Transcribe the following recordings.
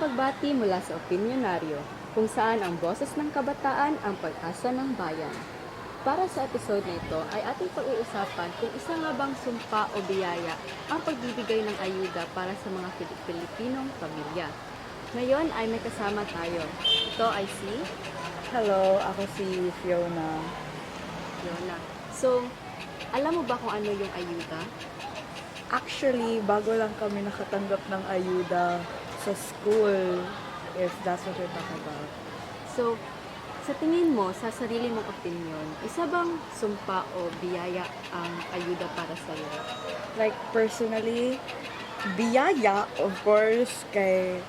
pagbati mula sa Opinionaryo, kung saan ang boses ng kabataan ang pag-asa ng bayan. Para sa episode na ito ay ating pag-uusapan kung isa nga bang sumpa o biyaya ang pagbibigay ng ayuda para sa mga Pilipinong pamilya. Ngayon ay may kasama tayo. Ito ay si Hello, ako si Fiona. Yona. So, alam mo ba kung ano yung ayuda? Actually, bago lang kami nakatanggap ng ayuda sa school, if that's what you're talking about. So, sa tingin mo, sa sarili mong opinion, isa bang sumpa o biyaya ang ayuda para sa iyo? Like, personally, biyaya, of course, kay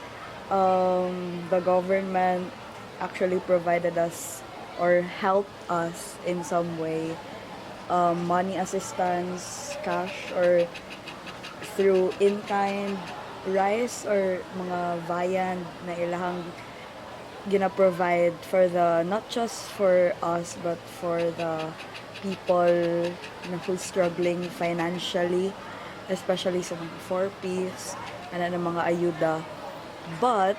the government actually provided us or helped us in some way. Money assistance, cash, or through in-kind rice or mga viand na ilahang gina-provide for the, not just for us, but for the people na who's struggling financially, especially sa mga 4Ps, ng mga ayuda. But,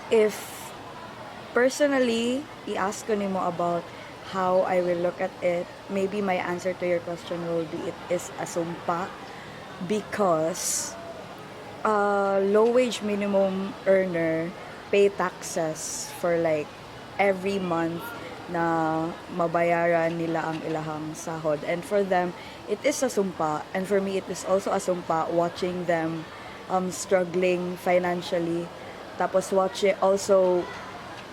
if personally, i-ask ko nimo about how I will look at it, maybe my answer to your question will be it is a sumpa because low-wage minimum earner pay taxes for like every month na mabayaran nila ang ilahang sahod. And for them, it is a sumpa. And for me, it is also a sumpa watching them struggling financially. Tapos also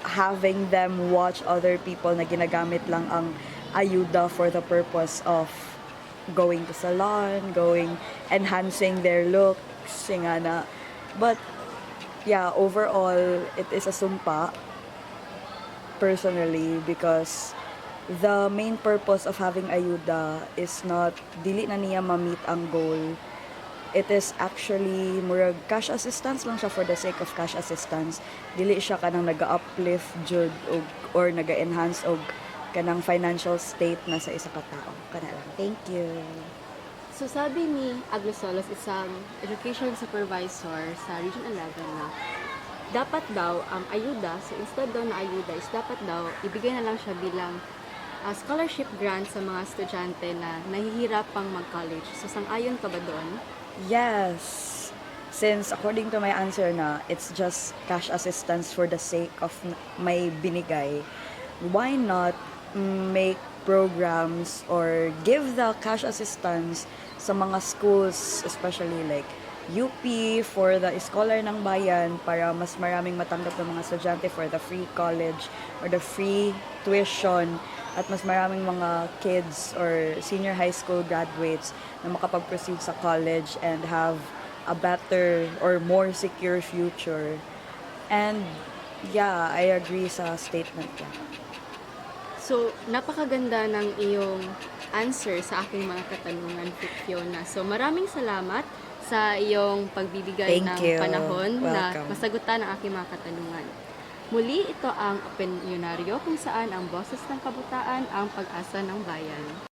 having them watch other people na ginagamit lang ang ayuda for the purpose of going to salon, enhancing their looks, nga na. But, yeah, overall, it is a sumpa, personally, because the main purpose of having ayuda is not, dili na niya ma-meet ang goal. It is actually, murag cash assistance lang siya for the sake of cash assistance. Dili siya kanang naga-uplift jud or naga-enhance og kanang financial state na sa isa ka tao. Kana lang. Thank you. So sabi ni Aglosolos, isang education supervisor sa Region 11 na dapat daw ang ayuda, so instead daw na ayuda is dapat daw ibigay na lang siya bilang scholarship grant sa mga estudyante na nahihirap pang mag-college. So sang-ayon ka ba doon? Yes. Since according to my answer na, it's just cash assistance for the sake of may binigay, why not make programs or give the cash assistance sa mga schools, especially like UP for the scholar ng bayan para mas maraming matanggap ng mga estudyante for the free college or the free tuition at mas maraming mga kids or senior high school graduates na makapag-proceed sa college and have a better or more secure future. And yeah, I agree sa statement niya. So, napakaganda ng iyong answer sa aking mga katanungan, Fiona. So, maraming salamat sa iyong pagbibigay Thank ng you. panahon na Welcome. masagutan ang aking mga katanungan. Muli, ito ang Opinionaryo kung saan ang boses ng kabataan ang pag-asa ng bayan.